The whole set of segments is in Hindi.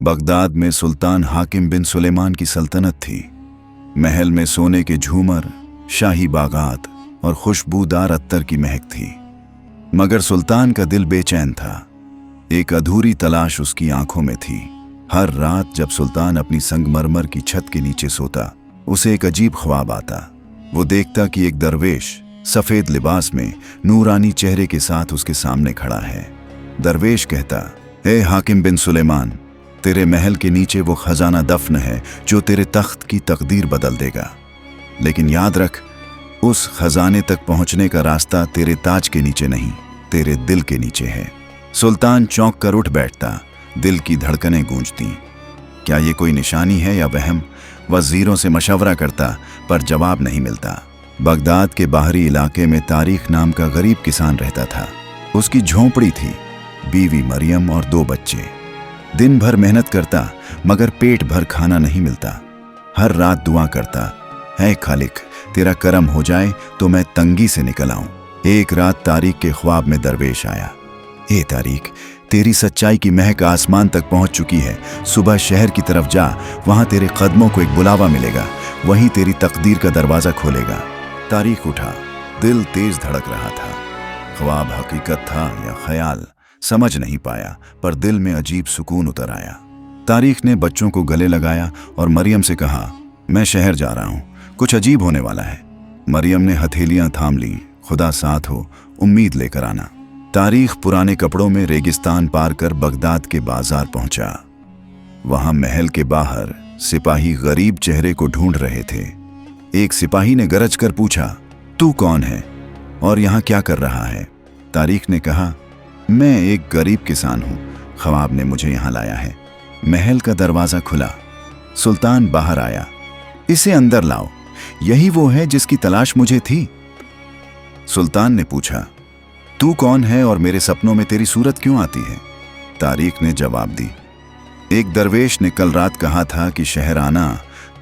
बगदाद में सुल्तान हाकिम बिन सुलेमान की सल्तनत थी। महल में सोने के झूमर, शाही बागात और खुशबूदार अत्तर की महक थी। मगर सुल्तान का दिल बेचैन था। एक अधूरी तलाश उसकी आंखों में थी। हर रात जब सुल्तान अपनी संगमरमर की छत के नीचे सोता, उसे एक अजीब ख्वाब आता। वो देखता कि एक दरवेश सफेद लिबास में नूरानी चेहरे के साथ उसके सामने खड़ा है। दरवेश कहता, ए हाकिम बिन सुलेमान, तेरे महल के नीचे वो खजाना दफन है जो तेरे तख्त की तकदीर बदल देगा। लेकिन याद रख, उस खजाने तक पहुंचने का रास्ता तेरे ताज के नीचे नहीं, तेरे दिल के नीचे है। सुल्तान चौंक कर उठ बैठता, दिल की धड़कनें गूंजती। क्या ये कोई निशानी है या वहम? वजीरों से मशवरा करता पर जवाब नहीं मिलता। बगदाद के बाहरी इलाके में तारीख नाम का गरीब किसान रहता था। उसकी झोंपड़ी थी, बीवी मरियम और 2 बच्चे। दिन भर मेहनत करता मगर पेट भर खाना नहीं मिलता। हर रात दुआ करता, है खालिक, तेरा करम हो जाए तो मैं तंगी से निकल आऊं। एक रात तारीख के ख्वाब में दरवेश आया। ए तारीख, तेरी सच्चाई की महक आसमान तक पहुंच चुकी है। सुबह शहर की तरफ जा, वहां तेरे कदमों को एक बुलावा मिलेगा, वहीं तेरी तकदीर का दरवाजा खोलेगा। तारीख उठा, दिल तेज धड़क रहा था। ख्वाब हकीकत था या ख्याल समझ नहीं पाया, पर दिल में अजीब सुकून उतर आया। तारीख ने बच्चों को गले लगाया और मरियम से कहा, मैं शहर जा रहा हूं, कुछ अजीब होने वाला है। मरियम ने हथेलियां थाम ली, खुदा साथ हो, उम्मीद लेकर आना। तारीख पुराने कपड़ों में रेगिस्तान पार कर बगदाद के बाजार पहुंचा। वहां महल के बाहर सिपाही गरीब चेहरे को ढूंढ रहे थे। एक सिपाही ने गरज कर पूछा, तू कौन है और यहां क्या कर रहा है? तारीख ने कहा, मैं एक गरीब किसान हूं, ख्वाब ने मुझे यहां लाया है। महल का दरवाजा खुला, सुल्तान बाहर आया। इसे अंदर लाओ, यही वो है जिसकी तलाश मुझे थी। सुल्तान ने पूछा, तू कौन है और मेरे सपनों में तेरी सूरत क्यों आती है? तारीख ने जवाब दी, एक दरवेश ने कल रात कहा था कि शहर आना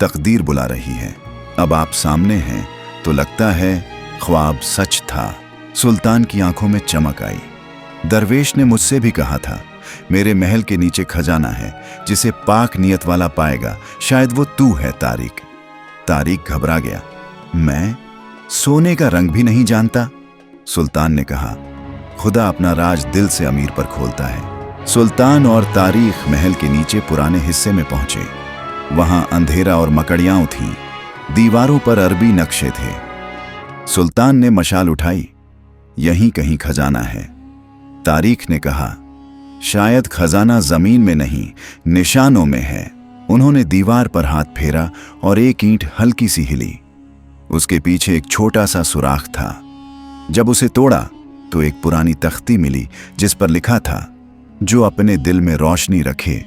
तकदीर बुला रही है। अब आप सामने हैं तो लगता है ख्वाब सच था। सुल्तान की आंखों में चमक आई। दरवेश ने मुझसे भी कहा था, मेरे महल के नीचे खजाना है जिसे पाक नियत वाला पाएगा, शायद वो तू है तारीख। तारीख घबरा गया, मैं सोने का रंग भी नहीं जानता? सुल्तान ने कहा, खुदा अपना राज दिल से अमीर पर खोलता है। सुल्तान और तारीख महल के नीचे पुराने हिस्से में पहुंचे। वहां अंधेरा और मकड़ियां थीं, दीवारों पर अरबी नक्शे थे। सुल्तान ने मशाल उठाई, यहीं कहीं खजाना है। तारीख ने कहा, शायद खजाना जमीन में नहीं, निशानों में है। उन्होंने दीवार पर हाथ फेरा और एक ईंट हल्की सी हिली। उसके पीछे एक छोटा सा सुराख था। जब उसे तोड़ा तो एक पुरानी तख्ती मिली जिस पर लिखा था, जो अपने दिल में रोशनी रखे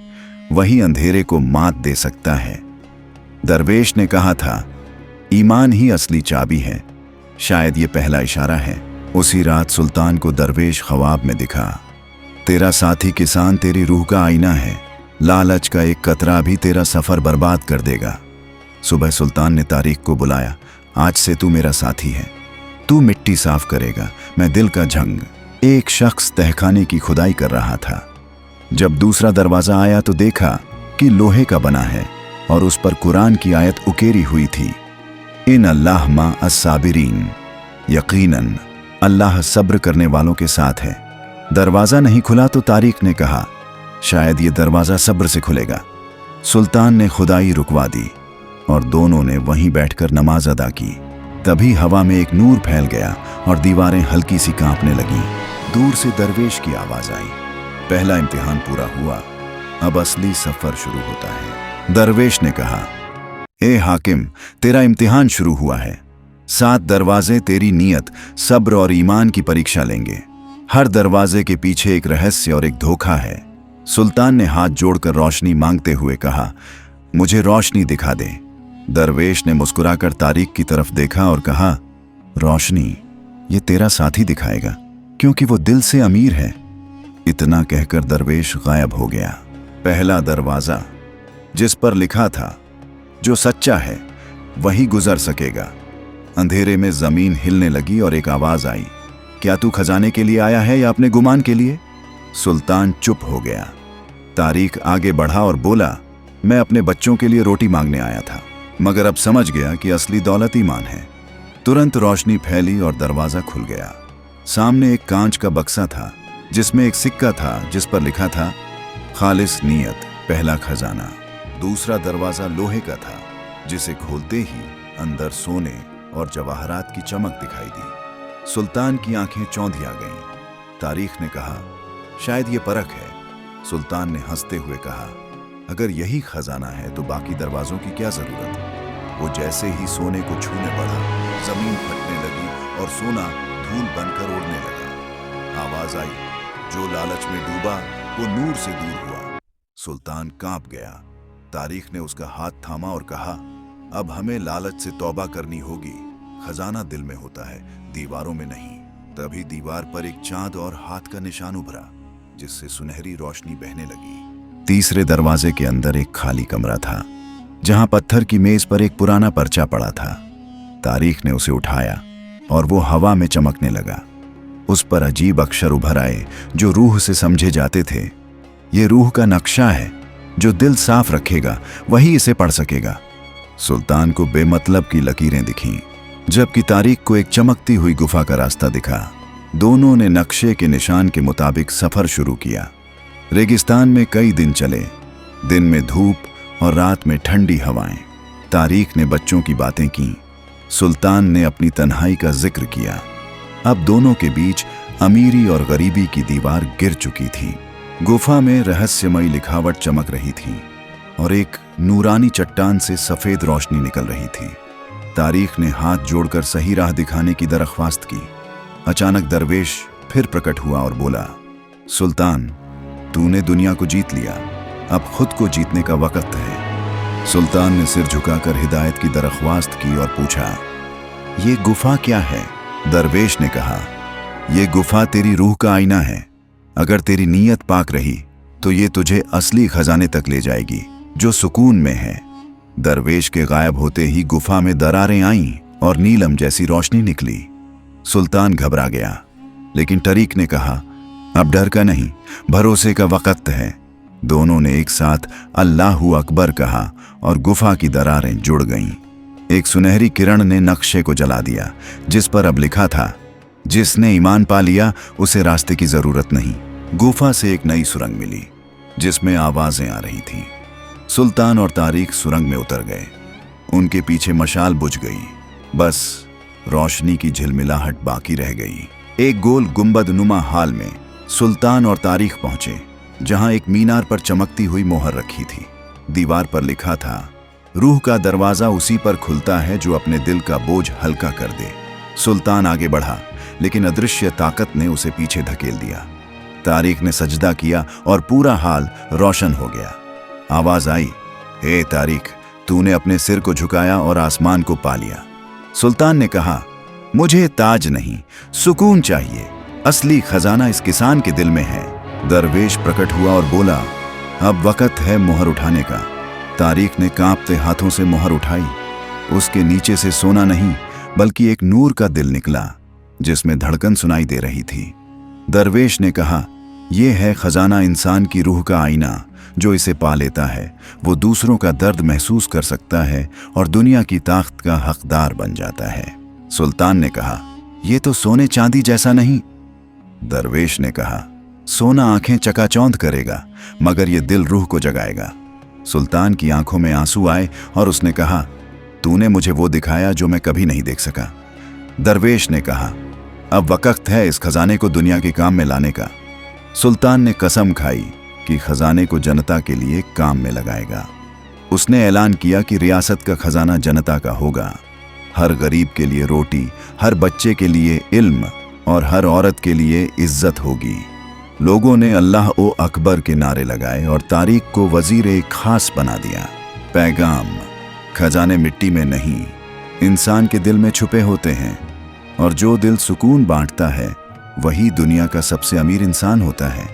वही अंधेरे को मात दे सकता है। दरवेश ने कहा था, ईमान ही असली चाबी है, शायद ये पहला इशारा है। उसी रात सुल्तान को दरवेश ख्वाब में दिखा, तेरा साथी किसान तेरी रूह का आईना है, लालच का एक कतरा भी तेरा सफर बर्बाद कर देगा। सुबह सुल्तान ने तारीख को बुलाया, आज से तू मेरा साथी है, तू मिट्टी साफ करेगा, मैं दिल का झंग। एक शख्स तहखाने की खुदाई कर रहा था। जब दूसरा दरवाजा आया तो देखा कि लोहे का बना है और उस पर कुरान की आयत उकेरी हुई थी, इन अल्लाह मा अस्साबिरीन, यकीनन अल्लाह सब्र करने वालों के साथ है। दरवाजा नहीं खुला तो तारीख ने कहा, शायद ये दरवाजा सब्र से खुलेगा। सुल्तान ने खुदाई रुकवा दी और दोनों ने वहीं बैठकर नमाज अदा की। तभी हवा में एक नूर फैल गया और दीवारें हल्की सी कांपने लगीं। दूर से दरवेश की आवाज आई, पहला इम्तिहान पूरा हुआ, अब असली सफर शुरू होता है। दरवेश ने कहा, ए हाकिम, तेरा इम्तिहान शुरू हुआ है। 7 दरवाजे तेरी नीयत, सब्र और ईमान की परीक्षा लेंगे। हर दरवाजे के पीछे एक रहस्य और एक धोखा है। सुल्तान ने हाथ जोड़कर रोशनी मांगते हुए कहा, मुझे रोशनी दिखा दे। दरवेश ने मुस्कुराकर तारीख की तरफ देखा और कहा, रोशनी ये तेरा साथी दिखाएगा, क्योंकि वो दिल से अमीर है। इतना कहकर दरवेश गायब हो गया। पहला दरवाजा, जिस पर लिखा था, जो सच्चा है वही गुजर सकेगा। अंधेरे में जमीन हिलने लगी और एक आवाज आई, क्या तू खजाने के लिए आया है या अपने गुमान के लिए? सुल्तान चुप हो गया। तारिक आगे बढ़ा और बोला, मैं अपने बच्चों के लिए रोटी मांगने आया था, मगर अब समझ गया कि असली दौलत ईमान है। तुरंत रोशनी फैली और दरवाजा खुल गया। सामने एक कांच का बक्सा था जिसमें एक सिक्का था जिस पर लिखा था, खालिस नीयत पहला खजाना। दूसरा दरवाजा लोहे का था जिसे खोलते ही अंदर सोने और जवाहरात की चमक दिखाई दी। सुल्तान की आंखें चौंधी आ गईं। तारिक ने कहा, शायद ये परख है। सुल्तान ने हंसते हुए कहा, अगर यही खजाना है तो बाकी दरवाजों की क्या जरूरत। वो जैसे ही सोने को छूने बढ़ा, जमीन फटने लगी और सोना धूल बनकर उड़ने लगा। आवाज आई, जो लालच में डूबा वो नूर से दूर हुआ। सुल्तान कांप गया। तारिक ने उसका हाथ थामा और कहा, अब हमें लालच से तौबा करनी होगी। खजाना दिल में होता है, दीवारों में नहीं। तभी दीवार पर एक चांद और हाथ का निशान उभरा जिससे सुनहरी रोशनी बहने लगी। तीसरे दरवाजे के अंदर एक खाली कमरा था जहां पत्थर की मेज पर एक पुराना पर्चा पड़ा था। तारिक ने उसे उठाया और वो हवा में चमकने लगा। उस पर अजीब अक्षर उभर आए जो रूह से समझे जाते थे। ये रूह का नक्शा है, जो दिल साफ रखेगा वही इसे पढ़ सकेगा। सुल्तान को बेमतलब की लकीरें दिखीं, जबकि तारिक को एक चमकती हुई गुफा का रास्ता दिखा। दोनों ने नक्शे के निशान के मुताबिक सफर शुरू किया। रेगिस्तान में कई दिन चले, दिन में धूप और रात में ठंडी हवाएं। तारिक ने बच्चों की बातें की, सुल्तान ने अपनी तन्हाई का जिक्र किया। अब दोनों के बीच अमीरी और गरीबी की दीवार गिर चुकी थी। गुफा में रहस्यमयी लिखावट चमक रही थी और एक नूरानी चट्टान से सफेद रोशनी निकल रही थी। तारिक ने हाथ जोड़कर सही राह दिखाने की दरख्वास्त की। अचानक दरवेश फिर प्रकट हुआ और बोला, सुल्तान, तूने दुनिया को जीत लिया, अब खुद को जीतने का वक्त है। सुल्तान ने सिर झुकाकर हिदायत की दरख्वास्त की और पूछा, ये गुफा क्या है? दरवेश ने कहा, ये गुफा तेरी रूह का आईना है। अगर तेरी नीयत पाक रही तो ये तुझे असली खजाने तक ले जाएगी जो सुकून में है। दरवेश के गायब होते ही गुफा में दरारें आईं और नीलम जैसी रोशनी निकली। सुल्तान घबरा गया, लेकिन तारिक ने कहा, अब डर का नहीं, भरोसे का वक्त है। दोनों ने एक साथ अल्लाहू अकबर कहा और गुफा की दरारें जुड़ गईं। एक सुनहरी किरण ने नक्शे को जला दिया जिस पर अब लिखा था, जिसने ईमान पा लिया उसे रास्ते की जरूरत नहीं। गुफा से एक नई सुरंग मिली जिसमें आवाजें आ रही थीं। सुल्तान और तारिक सुरंग में उतर गए। उनके पीछे मशाल बुझ गई, बस रोशनी की झिलमिलाहट बाकी रह गई। एक गोल गुंबद नुमा हाल में सुल्तान और तारिक पहुंचे, जहां एक मीनार पर चमकती हुई मोहर रखी थी। दीवार पर लिखा था, रूह का दरवाजा उसी पर खुलता है जो अपने दिल का बोझ हल्का कर दे। सुल्तान आगे बढ़ा, लेकिन अदृश्य ताकत ने उसे पीछे धकेल दिया। तारिक ने सजदा किया और पूरा हाल रोशन हो गया। आवाज आई, हे तारिक, तूने अपने सिर को झुकाया और आसमान को पा लिया। सुल्तान ने कहा, मुझे ताज नहीं, सुकून चाहिए। असली खजाना इस किसान के दिल में है। दरवेश प्रकट हुआ और बोला, अब वक्त है मोहर उठाने का। तारिक ने कांपते हाथों से मोहर उठाई। उसके नीचे से सोना नहीं बल्कि एक नूर का दिल निकला जिसमें धड़कन सुनाई दे रही थी। दरवेश ने कहा, यह है खजाना, इंसान की रूह का आईना। जो इसे पा लेता है वो दूसरों का दर्द महसूस कर सकता है और दुनिया की ताकत का हकदार बन जाता है। सुल्तान ने कहा, यह तो सोने चांदी जैसा नहीं। दरवेश ने कहा, सोना आंखें चकाचौंध करेगा मगर यह दिल रूह को जगाएगा। सुल्तान की आंखों में आंसू आए और उसने कहा, तूने मुझे वो दिखाया जो मैं कभी नहीं देख सका। दरवेश ने कहा, अब वक्त है इस खजाने को दुनिया के काम में लाने का। सुल्तान ने कसम खाई कि खजाने को जनता के लिए काम में लगाएगा। उसने ऐलान किया कि रियासत का खजाना जनता का होगा। हर गरीब के लिए रोटी, हर बच्चे के लिए इल्म और हर औरत के लिए इज्जत होगी। लोगों ने अल्लाह ओ अकबर के नारे लगाए और तारिक को वजीर खास बना दिया। पैगाम, खजाने मिट्टी में नहीं, इंसान के दिल में छुपे होते हैं और जो दिल सुकून बांटता है वही दुनिया का सबसे अमीर इंसान होता है।